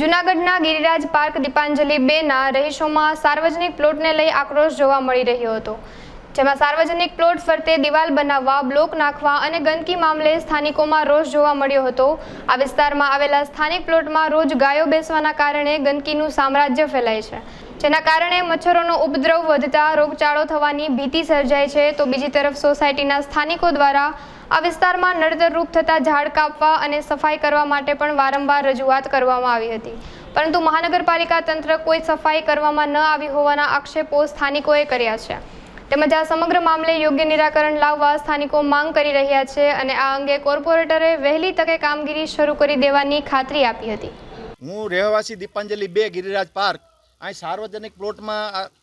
જૂનાગઢના ગિરિરાજ પાર્ક દીપાંજલિ 2ના રહીશોમાં સાર્વજનિક પ્લોટને લઈ આક્રોશ જોવા મળી રહ્યો હતો, જેમાં સાર્વજનિક પ્લોટ ફરતે દિવાલ બનાવવા, બ્લોક નાખવા અને ગંદકી મામલે સ્થાનિકોમાં રોષ જોવા મળ્યો હતો। આ વિસ્તારમાં આવેલા સ્થાનિક પ્લોટમાં રોજ ગાયો બેસવાના કારણે ગંદકીનું સામ્રાજ્ય ફેલાય છે, જેના કારણે મચ્છરોનો ઉપદ્રવ વધતા રોગચાળો થવાની ભીતિ સર્જાય છે। તો બીજી તરફ સોસાયટીના સ્થાનિકો દ્વારા આ વિસ્તારમાં નડતરરૂપ થતા ઝાડ કાપવા અને સફાઈ કરવા માટે પણ વારંવાર રજૂઆત કરવામાં આવી હતી, પરંતુ મહાનગરપાલિકા તંત્ર કોઈ સફાઈ કરવામાં ન આવી હોવાના આક્ષેપો સ્થાનિકોએ કર્યા છે। તેમજ આ સમગ્ર મામલે યોગ્ય નિરાકરણ લાવવા સ્થાનિકો માંગ કરી રહ્યા છે અને આ અંગે કોર્પોરેટરે વહેલી તકે કામગીરી શરૂ કરી દેવાની ખાતરી આપી હતી। હું રહેવાસી દીપાંજલિ 2 ગિરિરાજ પાર્ક અહીં સાર્વજનિક પ્લોટમાં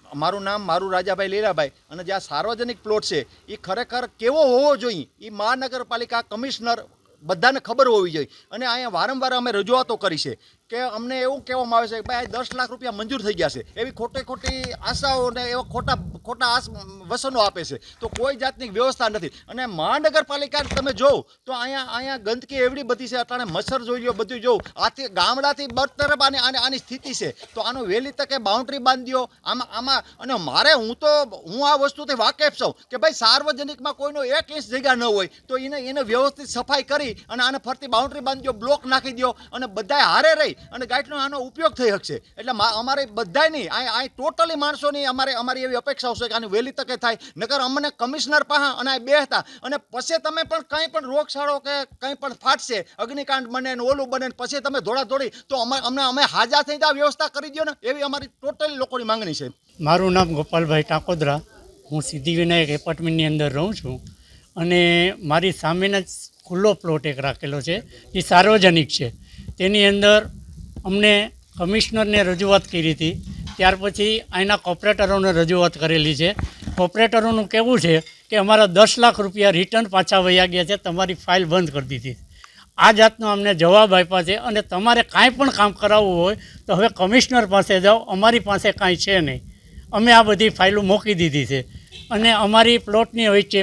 મારું નામ રાજાભાઈ લીલાભાઈ અને જે આ સાર્વજનિક પ્લોટ છે એ ખરેખર કેવો હોવો જોઈએ એ મહાનગરપાલિકા કમિશનર બધાને ખબર હોવી જોઈએ। અને અહીંયા વારંવાર અમે રજૂઆતો કરી છે કે અમને એવું કહેવામાં આવે છે કે ભાઈ 10 લાખ રૂપિયા મંજૂર થઈ ગયા છે, એવી ખોટી આશાઓ ને એવા ખોટા વસનો આપે છે, તો કોઈ જાતની વ્યવસ્થા નથી। અને મહાનગરપાલિકા તમે જોવો તો અહીંયા ગંદકી એવડી બધી છે, અટાણે મચ્છર જોઈ લો, બધું જોવું, આથી ગામડાથી બરતરફ આની સ્થિતિ છે, તો આનું વહેલી તકે બાઉન્ડ્રી બાંધી દો આમાં। અને હું આ વસ્તુથી વાકેફ છું કે ભાઈ સાર્વજનિકમાં કોઈનો 1 ઇંચ જગ્યા ન હોય તો એને વ્યવસ્થિત સફાઈ કરી અને આને ફરતી બાઉન્ડ્રી બાંધી દો, બ્લોક નાખી દો અને બધાએ હારે રહી અને ગાઈડનો આનો ઉપયોગ થઈ શકશે। એટલે અમારે બધાની અહીં ટોટલી માણસોની અમારી એવી અપેક્ષાઓ છે કે આની વહેલી તકે થાય, નકર અમને કમિશનર પાસે અને આ બેસતા અને પછી તમે પણ કંઈ પણ રોગચાળો કે કંઈ પણ ફાટશે, અગ્નિકાંડ બને ને ઓલું બને પછી તમે દોડાદોડી તો અમે હાજા થઈ આ વ્યવસ્થા કરી દો ને, એવી અમારી ટોટલી લોકોની માંગણી છે। મારું નામ ગોપાલભાઈ ટાકોદરા, હું સિદ્ધિવિનાયક એપાર્ટમેન્ટની અંદર રહું છું અને મારી સામેના જ ખુલ્લો પ્લોટ એક રાખેલો છે, એ સાર્વજનિક છે। તેની અંદર અમને કમિશનરને રજૂઆત કરી હતી, ત્યાર પછી અહીંના કોર્પોરેટરોને રજૂઆત કરેલી છે। કોર્પોરેટરોનું કહેવું છે કે અમારા 10 લાખ રૂપિયા રિટર્ન પાછા વયા ગયા છે, તમારી ફાઇલ બંધ કરી દીધી। આ જાતનો અમને જવાબ આપ્યા છે અને તમારે કાંઈ પણ કામ કરાવવું હોય તો હવે કમિશનર પાસે જાઓ, અમારી પાસે કાંઈ છે નહીં, અમે આ બધી ફાઇલો મૂકી દીધી છે। અને અમારી પ્લોટની વચ્ચે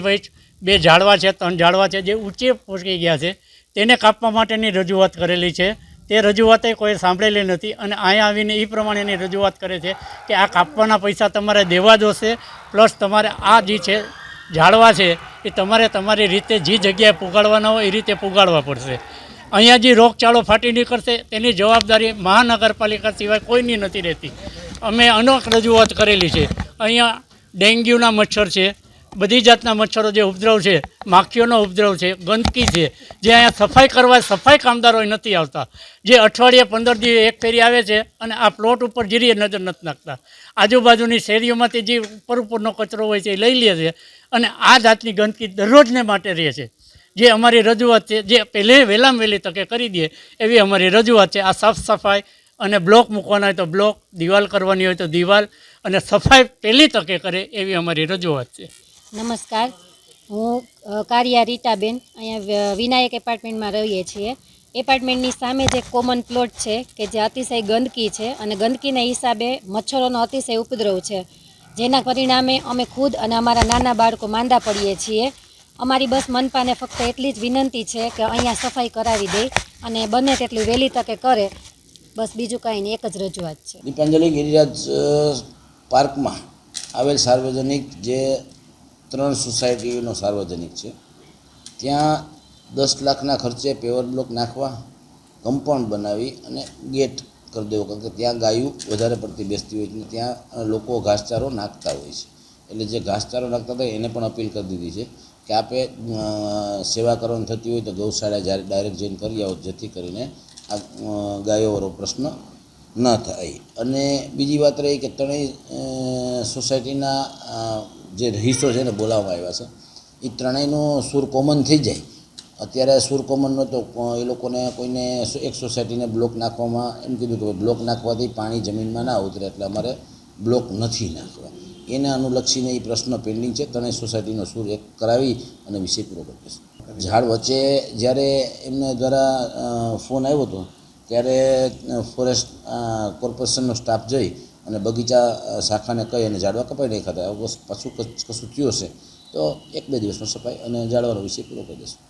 2 ઝાડવા છે, 3 ઝાડવા છે જે ઊંચે પહોંચી ગયા છે, તેને કાપવા માટેની રજૂઆત કરેલી છે। તે રજૂઆતે કોઈ સાંભળેલી નથી અને અહીંયા આવીને એ પ્રમાણેની રજૂઆત કરે છે કે આ કાપવાના પૈસા તમારે દેવા જોશે, પ્લસ તમારે આ જે છે ઝાડવા છે એ તમારે તમારી રીતે જે જગ્યાએ પુગાડવાના હોય એ રીતે પુગાડવા પડશે। અહીંયા જે રોગચાળો ફાટી નીકળશે તેની જવાબદારી મહાનગરપાલિકા સિવાય કોઈની નથી રહેતી। અમે અનેક રજૂઆત કરેલી છે। અહીંયા ડેન્ગ્યુના મચ્છર છે, બધી જાતના મચ્છરો જે ઉપદ્રવ છે, માખીઓનો ઉપદ્રવ છે, ગંદકી છે, જે અહીંયા સફાઈ કરવા સફાઈ કામદારો નથી આવતા, જે અઠવાડિયે 15 દિવસે એક ફેરી આવે છે અને આ પ્લોટ ઉપર જીરીએ નજર નથી નાખતા, આજુબાજુની શેરીઓમાંથી જે ઉપરનો કચરો હોય છે એ લઈ લે છે અને આ જાતની ગંદકી દરરોજને માટે રહે છે। જે અમારી રજૂઆત છે, જે વહેલામાં વહેલી તકે કરી દે એવી અમારી રજૂઆત છે। આ સાફ સફાઈ અને બ્લોક મૂકવાના હોય તો બ્લોક, દિવાલ કરવાની હોય તો દિવાલ અને સફાઈ પહેલી તકે કરે એવી અમારી રજૂઆત છે। નમસ્કાર, હું કારિયા રીટાબેન, અહીંયા વિનાયક એપાર્ટમેન્ટમાં રહીએ છીએ। એપાર્ટમેન્ટની સામે જે કોમન પ્લોટ છે કે જે અતિશય ગંદકી છે અને ગંદકીના હિસાબે મચ્છરોનો અતિશય ઉપદ્રવ છે, જેના પરિણામે અમે ખુદ અને અમારા નાના બાળકો માંદા પડીએ છીએ। અમારી બસ મનપાને ફક્ત એટલી જ વિનંતી છે કે અહીંયા સફાઈ કરાવી દે અને બને તેટલી વહેલી તકે કરે, બસ બીજું કાંઈ નહીં, એક જ રજૂઆત છે। દીપાંજલિ ગિરિરાજ પાર્કમાં આવેલ સાર્વજનિક જે 3 સોસાયટીનો સાર્વજનિક છે, ત્યાં 10 લાખના ખર્ચે પેવર બ્લોક નાખવા, કમ્પાઉન્ડ બનાવી અને ગેટ કરી દેવો, કારણ કે ત્યાં ગાયું વધારે પડતી બેસતી હોય છે, ત્યાં લોકો ઘાસચારો નાખતા હોય છે। એટલે જે ઘાસચારો નાખતા હતા એને પણ અપીલ કરી દીધી છે કે આપે સેવા કરવાની થતી હોય તો ગૌશાળા ડાયરેક્ટ જઈને કરી આવો, જેથી કરીને આ ગાયોવાળો પ્રશ્ન ન થાય। અને બીજી વાત રહી કે 3 સોસાયટીના જે રહીશો છે એને બોલાવવામાં આવ્યા છે, એ 3યનો સૂર કોમન થઈ જાય। અત્યારે સૂર કોમન નહોતો, એ લોકોને કોઈને એક સોસાયટીને બ્લોક નાખવામાં એમ કીધું કે બ્લોક નાખવાથી પાણી જમીનમાં ના ઉતરે, એટલે અમારે બ્લોક નથી નાખવા। એને અનુલક્ષીને એ પ્રશ્ન પેન્ડિંગ છે। 3 સોસાયટીનો સૂર એક કરાવી અને વિષય પૂરો કરીશું। ઝાડ વચ્ચે જ્યારે એમને દ્વારા ફોન આવ્યો હતો ત્યારે ફોરેસ્ટ કોર્પોરેશનનો સ્ટાફ જઈ અને બગીચા શાખાને કહી અને ઝાડવા કપાઈ નાખ્યા હતા। પાછું કશું થયું હશે તો 1-2 દિવસમાં સફાઈ અને ઝાડવાનો વિષય પૂરો કરી દેશું।